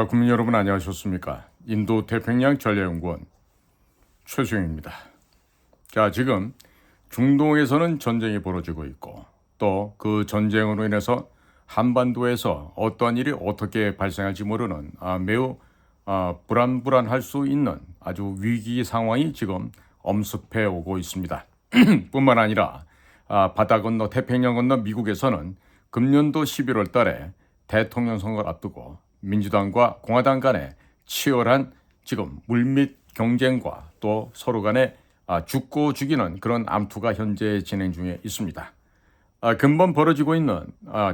국민 여러분 안녕하셨습니까? 인도 태평양 전략연구원 최수영입니다. 자, 지금 중동에서는 전쟁이 벌어지고 있고 또 그 전쟁으로 인해서 한반도에서 어떠한 일이 어떻게 발생할지 모르는 매우 불안할 수 있는 아주 위기 상황이 지금 엄습해 오고 있습니다. 뿐만 아니라 바다 건너 태평양 건너 미국에서는 금년도 11월 달에 대통령 선거를 앞두고 민주당과 공화당 간의 치열한 지금 물밑 경쟁과 또 서로 간에 죽고 죽이는 그런 암투가 현재 진행 중에 있습니다. 근본 벌어지고 있는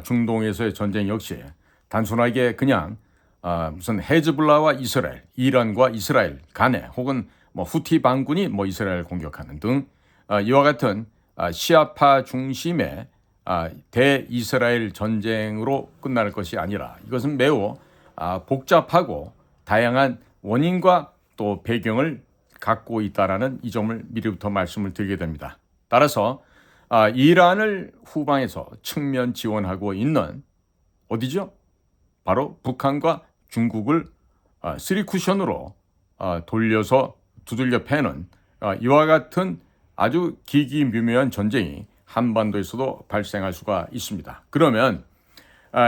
중동에서의 전쟁 역시 단순하게 그냥 무슨 헤즈볼라와 이스라엘, 이란과 이스라엘 간에 혹은 뭐 후티 반군이 뭐 이스라엘 공격하는 등 이와 같은 시아파 중심의 대이스라엘 전쟁으로 끝날 것이 아니라 이것은 매우 복잡하고 다양한 원인과 또 배경을 갖고 있다라는 이 점을 미리부터 말씀을 드리게 됩니다. 따라서 이란을 후방에서 측면 지원하고 있는 어디죠? 바로 북한과 중국을 쓰리쿠션으로 돌려서 두들겨 패는 이와 같은 아주 기기묘묘한 전쟁이 한반도에서도 발생할 수가 있습니다. 그러면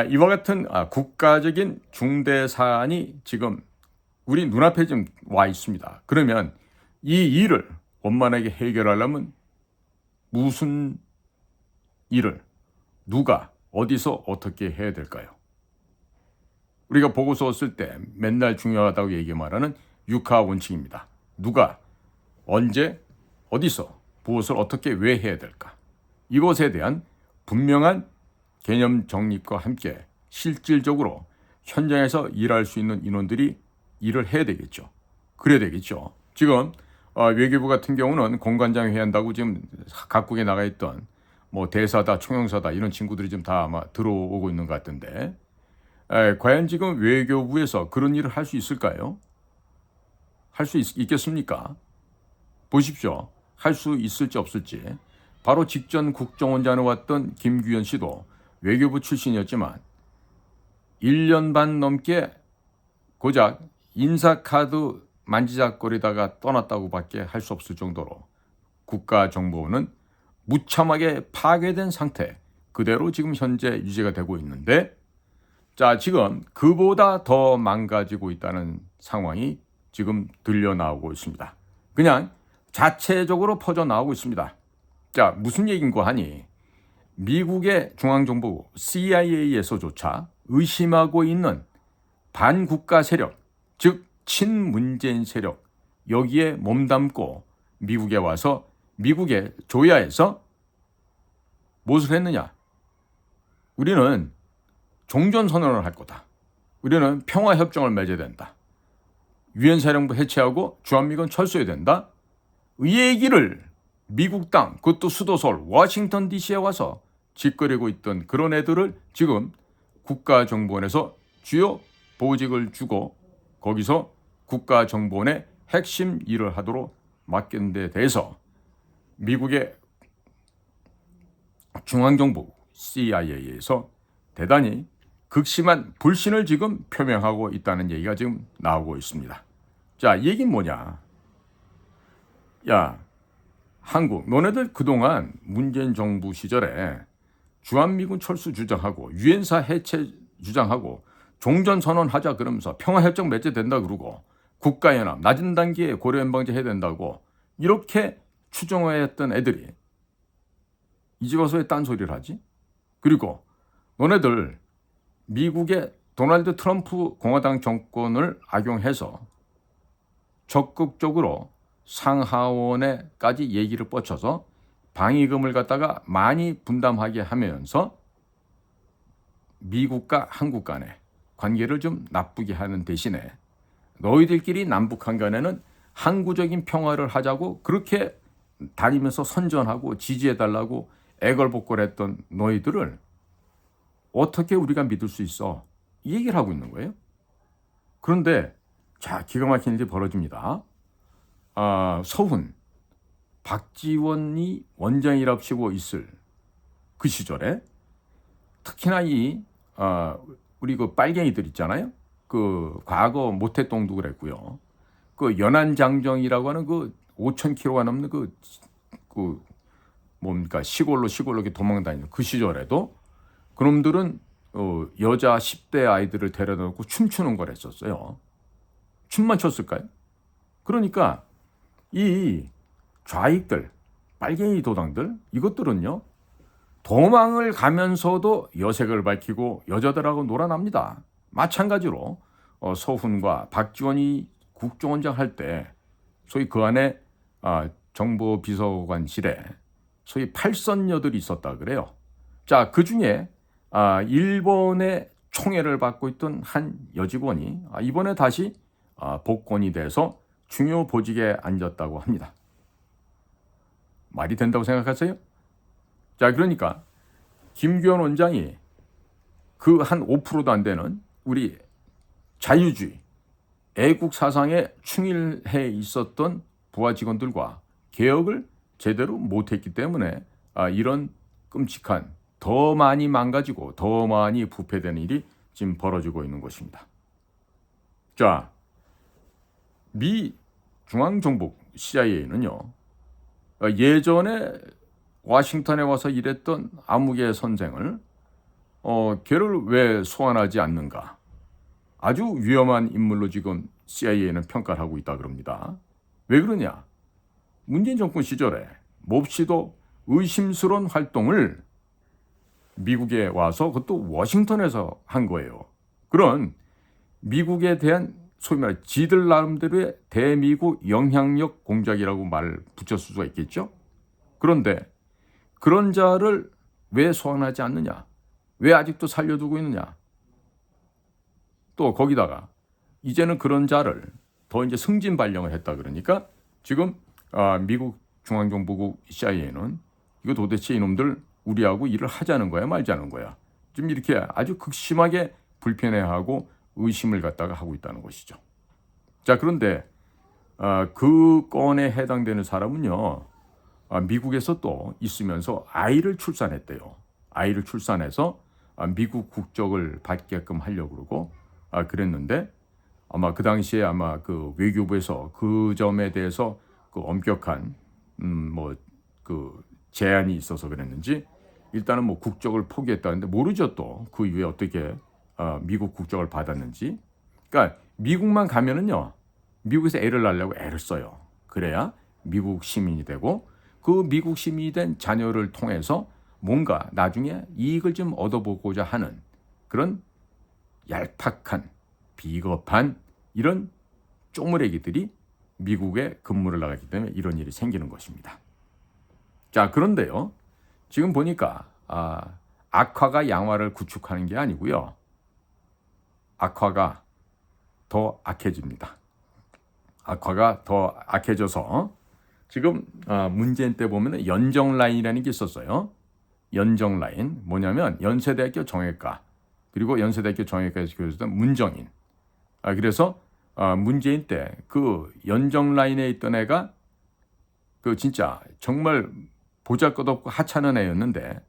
이와 같은 국가적인 중대 사안이 지금 우리 눈앞에 좀 와 있습니다. 그러면 이 일을 원만하게 해결하려면 무슨 일을 누가 어디서 어떻게 해야 될까요? 우리가 보고서 쓸 때 맨날 중요하다고 얘기 말하는 육하 원칙입니다. 누가 언제 어디서 무엇을 어떻게 왜 해야 될까? 이것에 대한 분명한 개념 정립과 함께 실질적으로 현장에서 일할 수 있는 인원들이 일을 해야 되겠죠. 그래야 되겠죠. 지금 외교부 같은 경우는 공관장 회의한다고 지금 각국에 나가 있던 뭐 대사다, 총영사다 이런 친구들이 지금 다 아마 들어오고 있는 것 같은데 과연 지금 외교부에서 그런 일을 할 수 있을까요? 할 수 있겠습니까? 보십시오. 할 수 있을지 없을지. 바로 직전 국정원장을 왔던 김규현 씨도 외교부 출신이었지만 1년 반 넘게 고작 인사카드 만지작거리다가 떠났다고밖에 할 수 없을 정도로 국가정보원은 무참하게 파괴된 상태 그대로 지금 현재 유지가 되고 있는데 자, 지금 그보다 더 망가지고 있다는 상황이 지금 들려 나오고 있습니다. 그냥 자체적으로 퍼져 나오고 있습니다. 자, 무슨 얘기인고 하니 미국의 중앙정보부 CIA에서조차 의심하고 있는 반국가 세력, 즉 친문재인 세력 여기에 몸담고 미국에 와서 미국의 조야에서 무엇을 했느냐? 우리는 종전선언을 할 거다. 우리는 평화협정을 맺어야 된다. 유엔사령부 해체하고 주한미군 철수해야 된다. 이 얘기를 미국 땅, 그것도 수도 서울, 워싱턴 DC에 와서 짓거리고 있던 그런 애들을 지금 국가정보원에서 주요 보직을 주고 거기서 국가정보원의 핵심 일을 하도록 맡긴 데 대해서 미국의 중앙정보 CIA에서 대단히 극심한 불신을 지금 표명하고 있다는 얘기가 지금 나오고 있습니다. 자, 이 얘기는 뭐냐? 야, 한국, 너네들 그동안 문재인 정부 시절에 주한미군 철수 주장하고 유엔사 해체 주장하고 종전선언하자 그러면서 평화협정 맺어야 된다 그러고 국가연합, 낮은 단계에 고려연방제 해야 된다고 이렇게 추정했던 애들이 이제 와서 왜 딴소리를 하지? 그리고 너네들 미국의 도널드 트럼프 공화당 정권을 악용해서 적극적으로 상하원에까지 얘기를 뻗쳐서 방위금을 갖다가 많이 분담하게 하면서 미국과 한국 간의 관계를 좀 나쁘게 하는 대신에 너희들끼리 남북한 간에는 항구적인 평화를 하자고 그렇게 다니면서 선전하고 지지해달라고 애걸복걸했던 너희들을 어떻게 우리가 믿을 수 있어? 이 얘기를 하고 있는 거예요. 그런데 자, 기가 막힌 일이 벌어집니다. 서훈, 박지원이 원장이랍시고 있을 그 시절에 특히나 우리 그 빨갱이들 있잖아요. 그 과거 모태똥도 그랬고요. 그 연안장정이라고 하는 그 5,000km가 넘는 그 뭡니까 시골로 이렇게 도망다니는 그 시절에도 그놈들은 여자 10대 아이들을 데려다 놓고 춤추는 걸 했었어요. 춤만 췄을까요? 그러니까 이 좌익들, 빨갱이 도당들 이것들은요. 도망을 가면서도 여색을 밝히고 여자들하고 놀아납니다. 마찬가지로 서훈과 박지원이 국정원장 할 때 소위 그 안에 정보비서관실에 소위 팔선녀들이 있었다 그래요. 자, 그 중에 일본의 총애를 받고 있던 한 여직원이 이번에 다시 복권이 돼서 중요 보직에 앉았다고 합니다. 말이 된다고 생각하세요? 자, 그러니까 김규현 원장이 그 한 5%도 안 되는 우리 자유주의, 애국 사상에 충실해 있었던 부하 직원들과 개혁을 제대로 못했기 때문에 이런 끔찍한 더 많이 망가지고 더 많이 부패되는 일이 지금 벌어지고 있는 것입니다. 자, 미 중앙정부 CIA는요. 예전에 워싱턴에 와서 일했던 암흑의 선생을 걔를 왜 소환하지 않는가? 아주 위험한 인물로 지금 CIA는 평가를 하고 있다 그럽니다. 왜 그러냐? 문재인 정권 시절에 몹시도 의심스러운 활동을 미국에 와서 그것도 워싱턴에서 한 거예요. 그런 미국에 대한 소위 말해 지들 나름대로의 대미국 영향력 공작이라고 말을 붙였을 수가 있겠죠. 그런데 그런 자를 왜 소환하지 않느냐? 왜 아직도 살려두고 있느냐? 또 거기다가 이제는 그런 자를 더 이제 승진 발령을 했다 그러니까 지금 미국 중앙정보국 CIA는 이거 도대체 이놈들 우리하고 일을 하자는 거야 말자는 거야. 좀 이렇게 아주 극심하게 불편해하고 의심을 갖다가 하고 있다는 것이죠. 자, 그런데 그 건에 해당되는 사람은요. 미국에서 또 있으면서 아이를 출산했대요. 아이를 출산해서 미국 국적을 받게끔 하려고 그러고 그랬는데 아마 그 당시에 아마 그 외교부에서 그 점에 대해서 그 엄격한 그 제한이 있어서 그랬는지 일단은 뭐 국적을 포기했다는데 모르죠 또 그 이후에 어떻게 미국 국적을 받았는지. 그러니까 미국만 가면은요 미국에서 애를 낳으려고 애를 써요. 그래야 미국 시민이 되고 그 미국 시민이 된 자녀를 통해서 뭔가 나중에 이익을 좀 얻어보고자 하는 그런 얄팍한 비겁한 이런 쪼무레기들이 미국에 근무를 나갔기 때문에 이런 일이 생기는 것입니다. 자, 그런데요. 지금 보니까 악화가 양화를 구축하는 게 아니고요. 악화가 더 악해집니다. 악화가 더 악해져서 지금 문재인 때 보면 연정 라인이라는 게 있었어요. 연정 라인 뭐냐면 연세대학교 정외과 그리고 연세대학교 정외과에서 교수했던 문정인. 그래서 문재인 때 그 연정 라인에 있던 애가 그 진짜 정말 보잘것없고 하찮은 애였는데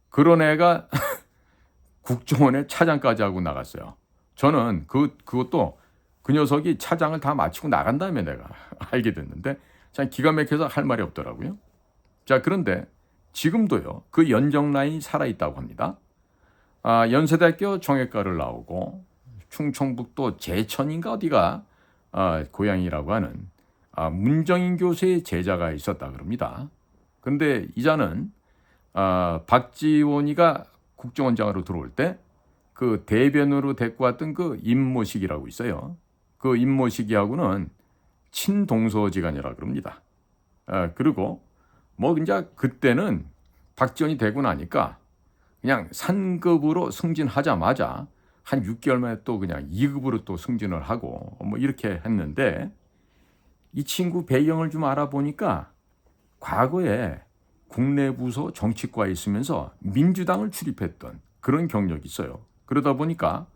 그런 애가 국정원에 차장까지 하고 나갔어요. 저는 그것도 그 녀석이 차장을 다 마치고 나간 다음에 내가 알게 됐는데 참 기가 막혀서 할 말이 없더라고요. 자, 그런데 지금도요. 그 연정 라인이 살아있다고 합니다. 연세대학교 정외과를 나오고 충청북도 제천인가 어디가 고향이라고 하는 문정인 교수의 제자가 있었다 그럽니다. 그런데 이자는 박지원이가 국정원장으로 들어올 때 그 대변으로 데리고 왔던 그 임모식이라고 있어요. 그 임모식이하고는 친동서지간이라 그럽니다. 그리고 뭐 이제 그때는 박지원이 되고 나니까 그냥 상급으로 승진하자마자 한 6개월 만에 또 그냥 2급으로 또 승진을 하고 뭐 이렇게 했는데 이 친구 배경을 좀 알아보니까 과거에 국내 부서 정치과에 있으면서 민주당을 출입했던 그런 경력이 있어요. 그러다 보니까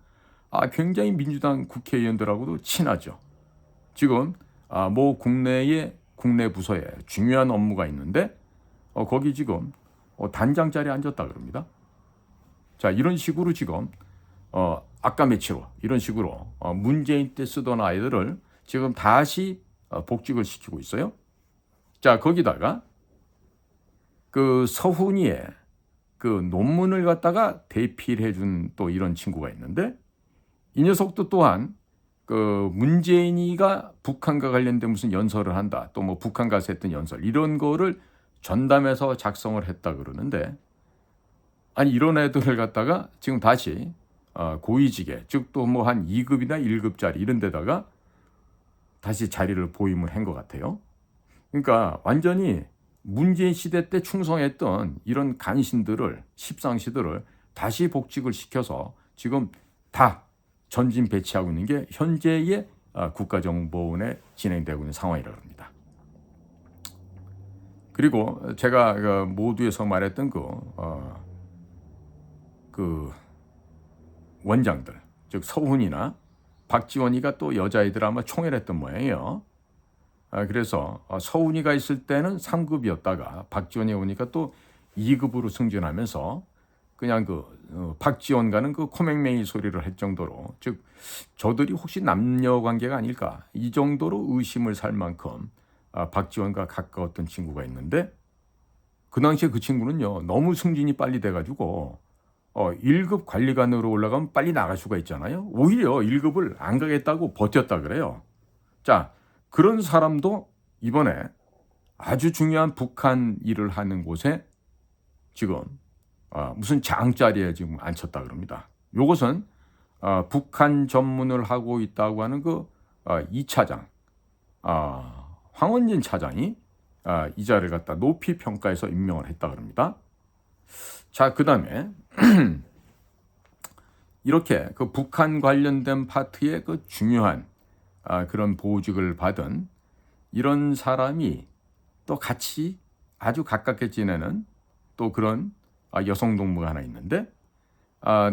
굉장히 민주당 국회의원들하고도 친하죠. 지금 뭐 국내 부서에 중요한 업무가 있는데 거기 지금 단장 자리에 앉았다 그럽니다. 자, 이런 식으로 지금 아까 며칠 이런 식으로 문재인 때 쓰던 아이들을 지금 다시 복직을 시키고 있어요. 자, 거기다가 그 서훈이의 그 논문을 갖다가 대필 해준 또 이런 친구가 있는데, 이 녀석도 또한 그 문재인이가 북한과 관련된 무슨 연설을 한다, 또 뭐 북한 가서 했던 연설 이런 거를 전담해서 작성을 했다 그러는데, 아니 이런 애들을 갖다가 지금 다시 고위직에, 즉 또 뭐 한 2급이나 1급짜리 이런 데다가 다시 자리를 보임을 한 것 같아요. 그러니까 완전히 문재인 시대 때 충성했던 이런 간신들을, 십상시들을 다시 복직을 시켜서 지금 다 전진 배치하고 있는 게 현재의 국가정보원에 진행되고 있는 상황이라고 합니다. 그리고 제가 모두에서 말했던 그 원장들, 즉 서훈이나 박지원이가 또 여자아이들 아마 총애했던 모양이에요. 그래서 서훈이가 있을 때는 3급이었다가 박지원이 오니까 또 2급으로 승진하면서 그냥 박지원과는 그 코맹맹이 소리를 할 정도로, 즉 저들이 혹시 남녀 관계가 아닐까 이 정도로 의심을 살 만큼 박지원과 가까웠던 친구가 있는데, 그 당시에 그 친구는요 너무 승진이 빨리 돼가지고 1급 관리관으로 올라가면 빨리 나갈 수가 있잖아요. 오히려 1급을 안 가겠다고 버텼다 그래요. 자, 그런 사람도 이번에 아주 중요한 북한 일을 하는 곳에 지금 무슨 장자리에 지금 앉혔다 그럽니다. 요것은 북한 전문을 하고 있다고 하는 그 2차장 황원진 차장이 이 자리를 갖다 높이 평가해서 임명을 했다 그럽니다. 자, 그 다음에 이렇게 그 북한 관련된 파트의 그 중요한 그런 보직을 받은 이런 사람이 또 같이 아주 가깝게 지내는 또 그런 여성 동무가 하나 있는데,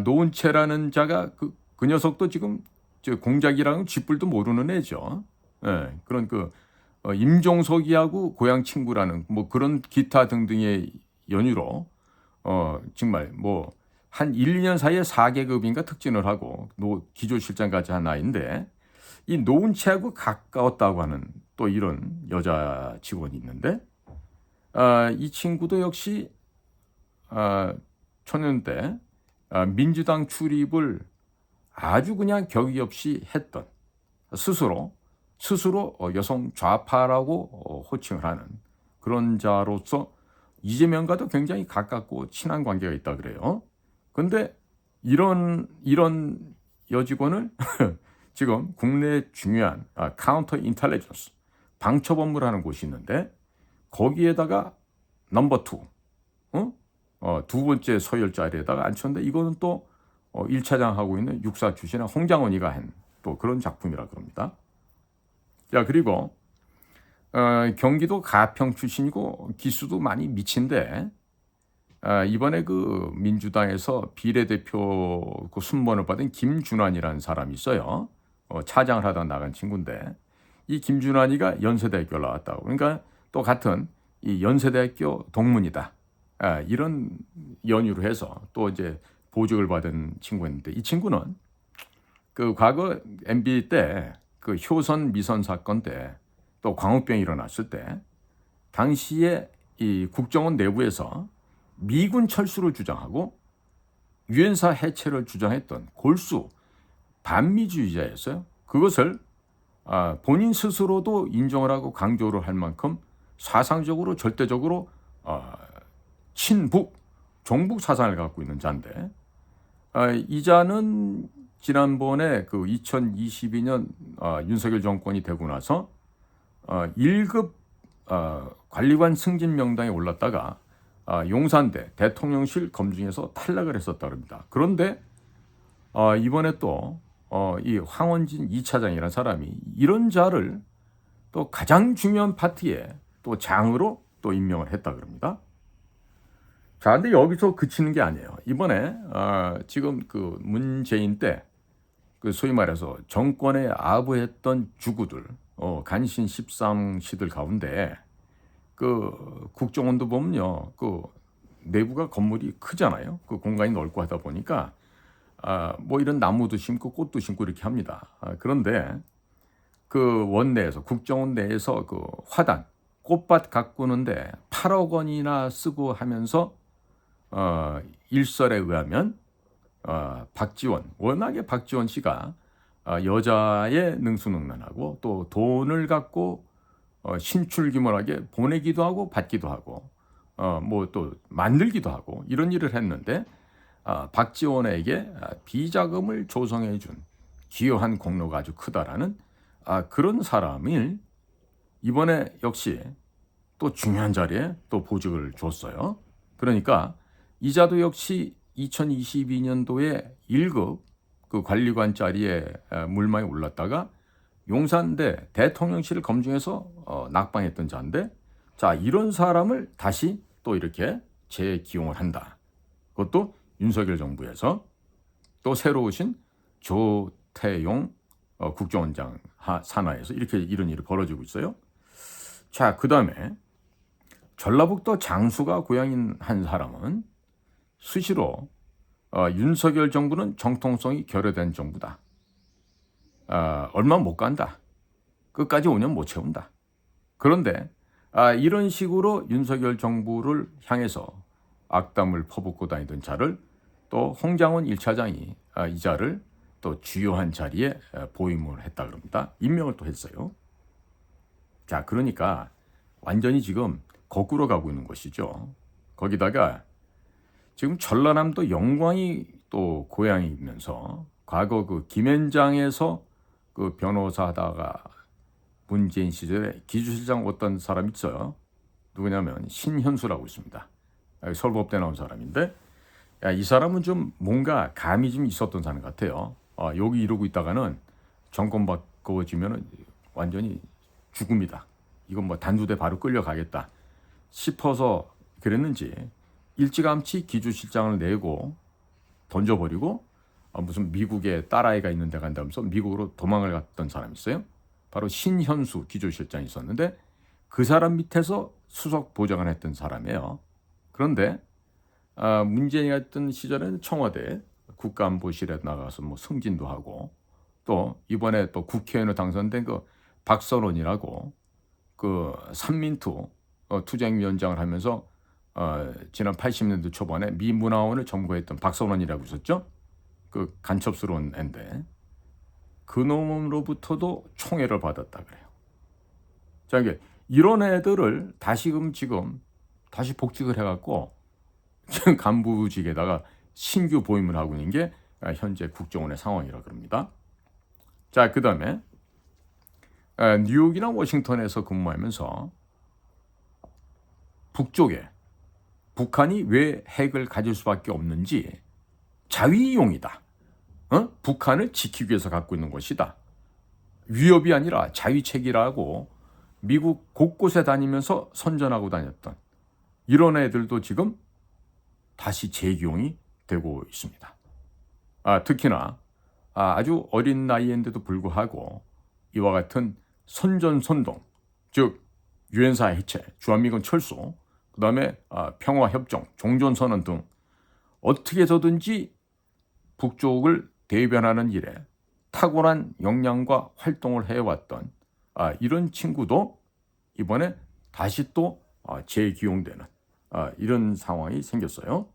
노은채라는 자가 그 녀석도 지금 공작이랑은 쥐뿔도 모르는 애죠. 예, 그런 임종석이하고 고향 친구라는 뭐 그런 기타 등등의 연유로 정말 뭐 한 1, 2년 사이에 4계급인가 특진을 하고 기조실장까지 한 아이인데, 이 노은채하고 가까웠다고 하는 또 이런 여자 직원이 있는데, 이 친구도 역시 초년 때 민주당 출입을 아주 그냥 격의 없이 했던, 스스로 여성 좌파라고 호칭을 하는 그런 자로서 이재명과도 굉장히 가깝고 친한 관계가 있다 그래요. 그런데 이런 여직원을 지금 국내 중요한 카운터 인텔리전스 방첩 업무를 하는 곳이 있는데, 거기에다가 넘버 2 두 번째 서열 자리에다가 앉혔는데, 이거는 또 1차장 하고 있는 육사 출신의 홍장원이가 한 또 그런 작품이라 그럽니다. 자, 그리고 경기도 가평 출신이고 기수도 많이 미친데, 이번에 그 민주당에서 비례대표 그 순번을 받은 김준환이라는 사람이 있어요. 차장을 하다 나간 친구인데, 이 김준환이가 연세대학교 나왔다고, 그러니까 또 같은 이 연세대학교 동문이다, 이런 연유로 해서 또 이제 보직을 받은 친구였는데, 이 친구는 그 과거 MB 때 그 효선 미선 사건 때 또 광우병이 일어났을 때 당시에 이 국정원 내부에서 미군 철수를 주장하고 유엔사 해체를 주장했던 골수 반미주의자였어요. 그것을 본인 스스로도 인정을 하고 강조를 할 만큼 사상적으로 절대적으로 친북, 종북 사상을 갖고 있는 자인데, 이 자는 지난번에 그 2022년 윤석열 정권이 되고 나서 1급 관리관 승진 명단에 올랐다가 용산대 대통령실 검증에서 탈락을 했었다고 합니다. 그런데 이번에 또 이 황원진 2차장이라는 사람이 이런 자를 또 가장 중요한 파트에 또 장으로 또 임명을 했다고 합니다. 자, 근데 여기서 그치는 게 아니에요. 이번에 지금 그 문재인 때 그 소위 말해서 정권에 아부했던 주구들, 간신 13시들 가운데 그 국정원도 보면요, 그 내부가 건물이 크잖아요. 그 공간이 넓고 하다 보니까 뭐 이런 나무도 심고 꽃도 심고 이렇게 합니다. 그런데 그 원내에서 국정원 내에서 그 화단 꽃밭 가꾸는데 8억 원이나 쓰고 하면서 일설에 의하면 박지원 워낙에 박지원 씨가 여자에 능수능란하고 또 돈을 갖고 신출귀몰하게 보내기도 하고 받기도 하고 뭐 또 만들기도 하고 이런 일을 했는데 박지원에게 비자금을 조성해 준 기여한 공로가 아주 크다라는 그런 사람을 이번에 역시 또 중요한 자리에 또 보직을 줬어요. 그러니까 이자도 역시 2022년도에 1급 그 관리관 자리에 물망에 올랐다가 용산대 대통령실을 검증해서 낙방했던 자인데 자 이런 사람을 다시 또 이렇게 재기용을 한다. 그것도 윤석열 정부에서 또 새로 오신 조태용 국정원장 산하에서 이렇게 이런 일이 벌어지고 있어요. 자, 그다음에 전라북도 장수가 고향인 한 사람은 수시로 윤석열 정부는 정통성이 결여된 정부다. 얼마 못 간다. 끝까지 5년 못 채운다. 그런데 이런 식으로 윤석열 정부를 향해서 악담을 퍼붓고 다니던 자를 또 홍장원 1차장이 이 자를 또 주요한 자리에 보임을 했다 그럽니다. 임명을 또 했어요. 자, 그러니까 완전히 지금 거꾸로 가고 있는 것이죠. 거기다가 지금 전라남도 영광이 또 고향이면서 과거 그 김앤장에서 그 변호사 하다가 문재인 시절에 기주실장 어떤 사람이 있어요. 누구냐면 신현수라고 있습니다. 서울법대 나온 사람인데 이 사람은 좀 뭔가 감이 좀 있었던 사람 같아요. 여기 이러고 있다가는 정권 바꿔지면 완전히 죽음이다. 이건 뭐 단두대 바로 끌려가겠다 싶어서 그랬는지 일찌감치 기주실장을 내고 던져버리고 무슨 미국에 딸아이가 있는 데 간다면서 미국으로 도망을 갔던 사람이 있어요. 바로 신현수 기주실장이 있었는데 그 사람 밑에서 수석 보좌관 했던 사람이에요. 그런데 문재인이 했던 시절에는 청와대 국가안보실에 나가서 뭐 승진도 하고 또 이번에 또 국회의원으로 당선된 그 박선원이라고 그 삼민투 투쟁위원장을 하면서 지난 80년대 초반에 미 문화원을 점거했던 박선원이라고 있었죠. 그 간첩스러운 앤데 그 놈으로부터도 총애를 받았다 그래요. 자, 이게 이런 애들을 다시금 지금 다시 복직을 해갖고 지금 간부직에다가 신규 보임을 하고 있는 게 현재 국정원의 상황이라 그럽니다. 자, 그 다음에 뉴욕이나 워싱턴에서 근무하면서 북쪽에 북한이 왜 핵을 가질 수밖에 없는지 자위용이다. 북한을 지키기 위해서 갖고 있는 것이다. 위협이 아니라 자위책이라고 미국 곳곳에 다니면서 선전하고 다녔던 이런 애들도 지금 다시 재기용이 되고 있습니다. 특히나 아주 어린 나이인데도 불구하고 이와 같은 선전선동, 즉 유엔사 해체, 주한미군 철수, 그 다음에 평화협정, 종전선언 등 어떻게 해서든지 북쪽을 대변하는 일에 탁월한 역량과 활동을 해왔던 이런 친구도 이번에 다시 또 재기용되는 이런 상황이 생겼어요.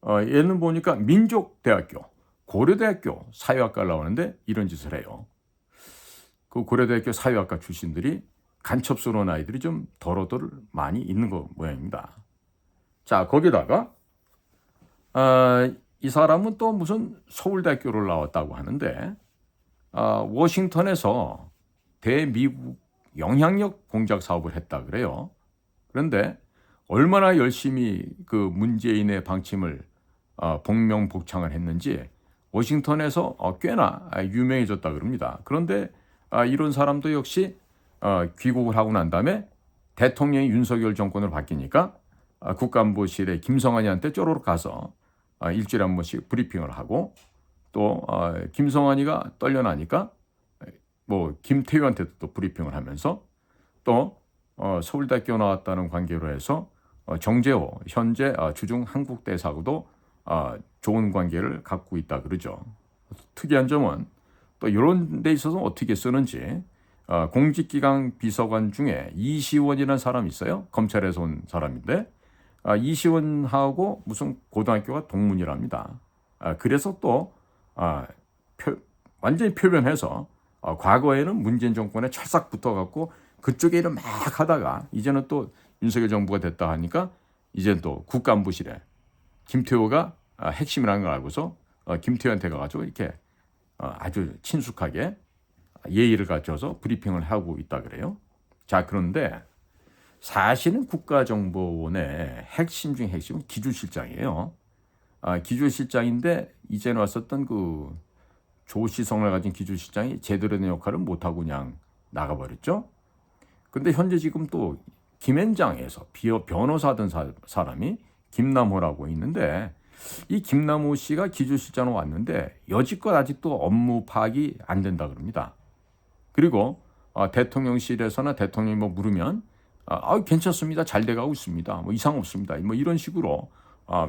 얘는 보니까 민족대학교, 고려대학교 사회학과를 나오는데 이런 짓을 해요. 그 고려대학교 사회학과 출신들이 간첩스러운 아이들이 좀 더러들 많이 있는 거 모양입니다. 자, 거기다가 이 사람은 또 무슨 서울대학교를 나왔다고 하는데 워싱턴에서 대미국 영향력 공작 사업을 했다 그래요. 그런데 얼마나 열심히 그 문재인의 방침을 복명복창을 했는지 워싱턴에서 꽤나 유명해졌다 그럽니다. 그런데 이런 사람도 역시 귀국을 하고 난 다음에 대통령이 윤석열 정권으로 바뀌니까 국가안보실에 김성환이한테 쪼로록 가서 일주일에 한 번씩 브리핑을 하고 또 김성환이가 떨려나니까 뭐 김태우한테도 또 브리핑을 하면서 또 서울대학교 나왔다는 관계로 해서 정재호 현재 주중 한국대사하고도 좋은 관계를 갖고 있다 그러죠. 특이한 점은 또 이런 데 있어서 어떻게 쓰는지 공직기강 비서관 중에 이시원이라는 사람이 있어요. 검찰에서 온 사람인데 이시원하고 무슨 고등학교가 동문이랍니다. 그래서 또 완전히 표변해서 과거에는 문재인 정권에 찰싹 붙어갖고 그쪽에 일을 막 하다가 이제는 또 윤석열 정부가 됐다 하니까 이제는 또 국가안보실에 김태호가 핵심이라는 걸 알고서 김태호한테 가가지고 이렇게 아주 친숙하게 예의를 갖춰서 브리핑을 하고 있다 그래요. 자, 그런데 사실은 국가정보원의 핵심 중 핵심은 기조실장이에요. 기조실장인데 이제는 왔었던 그 조시성을 가진 기조실장이 제대로 된 역할을 못하고 그냥 나가버렸죠. 근데 현재 지금 또 김앤장에서 변호사 하던 사람이 김남호라고 있는데 이 김남호 씨가 기조실장으로 왔는데 여지껏 아직도 업무 파악이 안 된다 그럽니다. 그리고 대통령실에서나 대통령이 뭐 물으면 괜찮습니다. 잘 돼가고 있습니다. 뭐 이상 없습니다. 뭐 이런 식으로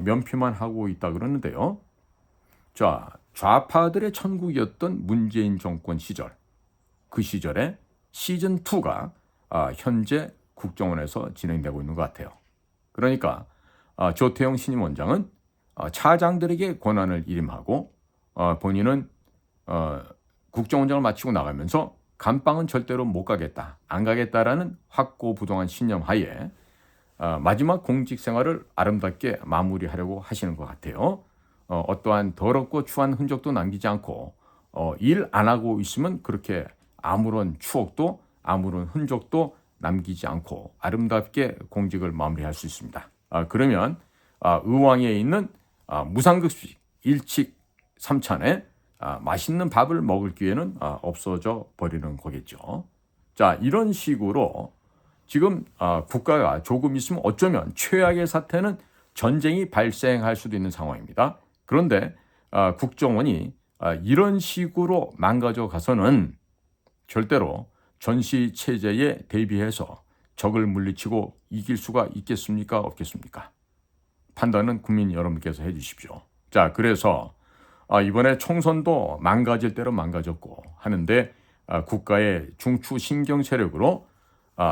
면피만 하고 있다 그러는데요. 자, 좌파들의 천국이었던 문재인 정권 시절, 그 시절에 시즌 2가 현재 국정원에서 진행되고 있는 것 같아요. 그러니까 조태영 신임 원장은 차장들에게 권한을 일임하고 본인은 국정원장을 마치고 나가면서 감방은 절대로 못 가겠다, 안 가겠다라는 확고부동한 신념 하에 마지막 공직 생활을 아름답게 마무리하려고 하시는 것 같아요. 어떠한 더럽고 추한 흔적도 남기지 않고 일 안 하고 있으면 그렇게 아무런 추억도 아무런 흔적도 남기지 않고 아름답게 공직을 마무리할 수 있습니다. 그러면 의왕에 있는 무상급식 일식 삼찬에 맛있는 밥을 먹을 기회는 없어져 버리는 거겠죠. 자, 이런 식으로 지금 국가가 조금 있으면 어쩌면 최악의 사태는 전쟁이 발생할 수도 있는 상황입니다. 그런데 국정원이 이런 식으로 망가져 가서는 절대로 전시 체제에 대비해서 적을 물리치고 이길 수가 있겠습니까? 없겠습니까? 판단은 국민 여러분께서 해주십시오. 자, 그래서 이번에 총선도 망가질 대로 망가졌고 하는데 국가의 중추 신경 세력으로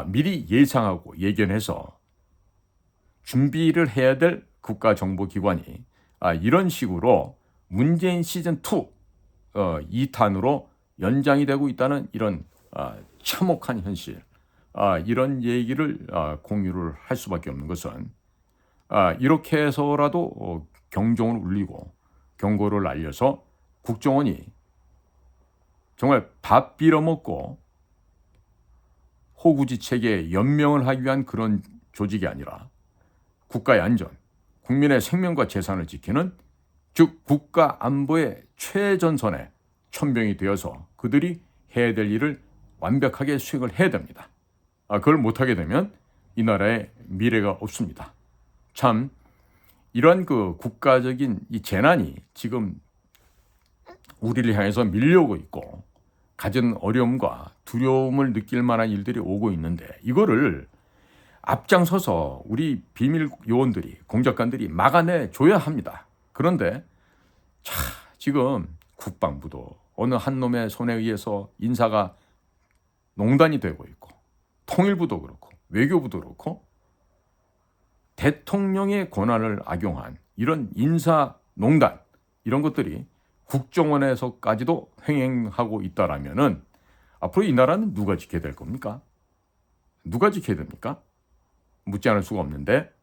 미리 예상하고 예견해서 준비를 해야 될 국가정보기관이 이런 식으로 문재인 시즌2 2탄으로 연장이 되고 있다는 이런 참혹한 현실, 이런 얘기를 공유를 할 수밖에 없는 것은 이렇게 해서라도 경종을 울리고 경고를 날려서 국정원이 정말 밥 빌어먹고 호구지책에 연명을 하기 위한 그런 조직이 아니라 국가의 안전, 국민의 생명과 재산을 지키는, 즉 국가 안보의 최전선에 천병이 되어서 그들이 해야 될 일을 완벽하게 수행을 해야 됩니다. 그걸 못하게 되면 이 나라의 미래가 없습니다. 참 이러한 그 국가적인 이 재난이 지금 우리를 향해서 밀려오고 있고 가진 어려움과 두려움을 느낄 만한 일들이 오고 있는데 이거를 앞장서서 우리 비밀 요원들이, 공작관들이 막아내 줘야 합니다. 그런데 지금 국방부도 어느 한 놈의 손에 의해서 인사가 농단이 되고 있고, 통일부도 그렇고 외교부도 그렇고 대통령의 권한을 악용한 이런 인사농단, 이런 것들이 국정원에서까지도 횡행하고 있다라면은 앞으로 이 나라는 누가 지켜야 될 겁니까? 누가 지켜야 됩니까? 묻지 않을 수가 없는데,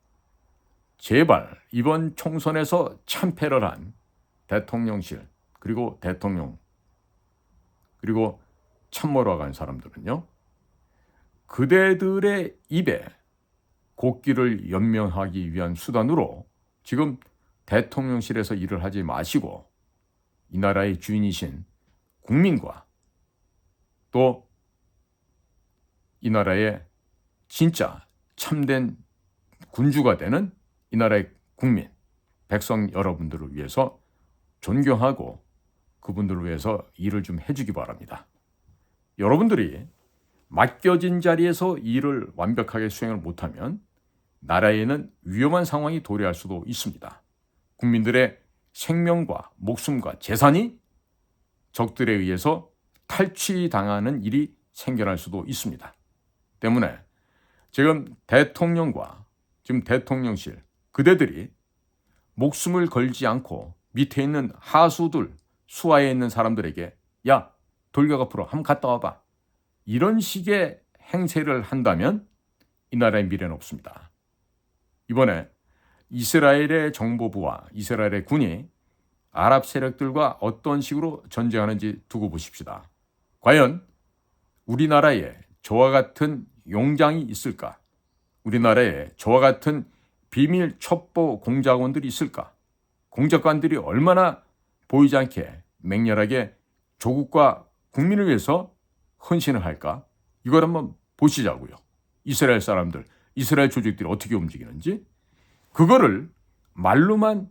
제발 이번 총선에서 참패를 한 대통령실, 그리고 대통령, 그리고 참모로 간 사람들은요, 그대들의 입에 곡기를 연명하기 위한 수단으로 지금 대통령실에서 일을 하지 마시고 이 나라의 주인이신 국민과 또 이 나라의 진짜 참된 군주가 되는 이 나라의 국민, 백성 여러분들을 위해서 존경하고 그분들을 위해서 일을 좀 해주기 바랍니다. 여러분들이 맡겨진 자리에서 일을 완벽하게 수행을 못하면 나라에는 위험한 상황이 도래할 수도 있습니다. 국민들의 생명과 목숨과 재산이 적들에 의해서 탈취당하는 일이 생겨날 수도 있습니다. 때문에 지금 대통령과 지금 대통령실 그대들이 목숨을 걸지 않고 밑에 있는 하수들, 수하에 있는 사람들에게 야, 돌격 앞으로 한번 갔다 와봐. 이런 식의 행세를 한다면 이 나라의 미래는 없습니다. 이번에 이스라엘의 정보부와 이스라엘의 군이 아랍 세력들과 어떤 식으로 전쟁하는지 두고 보십시다. 과연 우리나라에 저와 같은 용장이 있을까? 우리나라에 저와 같은 비밀 첩보 공작원들이 있을까? 공작관들이 얼마나 보이지 않게 맹렬하게 조국과 국민을 위해서 헌신을 할까? 이걸 한번 보시자고요. 이스라엘 사람들, 이스라엘 조직들이 어떻게 움직이는지. 그거를 말로만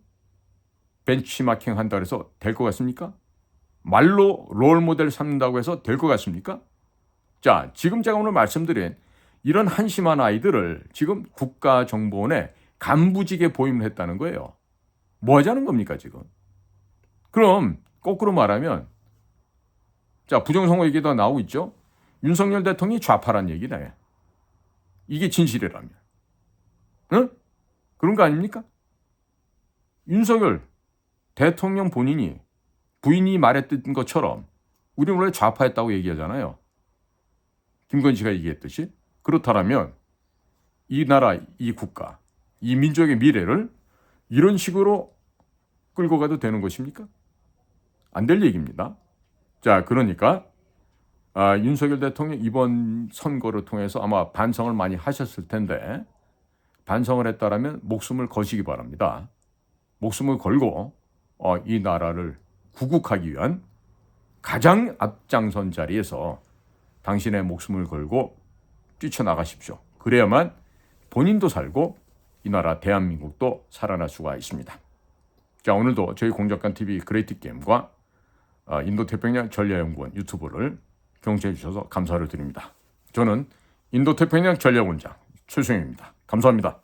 벤치마킹 한다고 해서 될 것 같습니까? 말로 롤모델 삼는다고 해서 될 것 같습니까? 자, 지금 제가 오늘 말씀드린 이런 한심한 아이들을 지금 국가정보원에 간부직에 보임을 했다는 거예요. 뭐 하자는 겁니까, 지금? 그럼 거꾸로 말하면 자, 부정선거 얘기도 나오고 있죠? 윤석열 대통령이 좌파란 얘기네. 이게 진실이라면. 응? 그런 거 아닙니까? 윤석열 대통령 본인이 부인이 말했던 것처럼 우리는 원래 좌파였다고 얘기하잖아요. 김건희가 얘기했듯이. 그렇다면 이 나라, 이 국가, 이 민족의 미래를 이런 식으로 끌고 가도 되는 것입니까? 안 될 얘기입니다. 자, 그러니까 윤석열 대통령 이번 선거를 통해서 아마 반성을 많이 하셨을 텐데 반성을 했다라면 목숨을 거시기 바랍니다. 목숨을 걸고 이 나라를 구국하기 위한 가장 앞장선 자리에서 당신의 목숨을 걸고 뛰쳐나가십시오. 그래야만 본인도 살고 이 나라 대한민국도 살아날 수가 있습니다. 자, 오늘도 저희 공작관TV 그레이트 게임과 인도태평양 전략연구원 유튜브를 경청해 주셔서 감사를 드립니다. 저는 인도태평양 전략원장 최수영입니다. 감사합니다.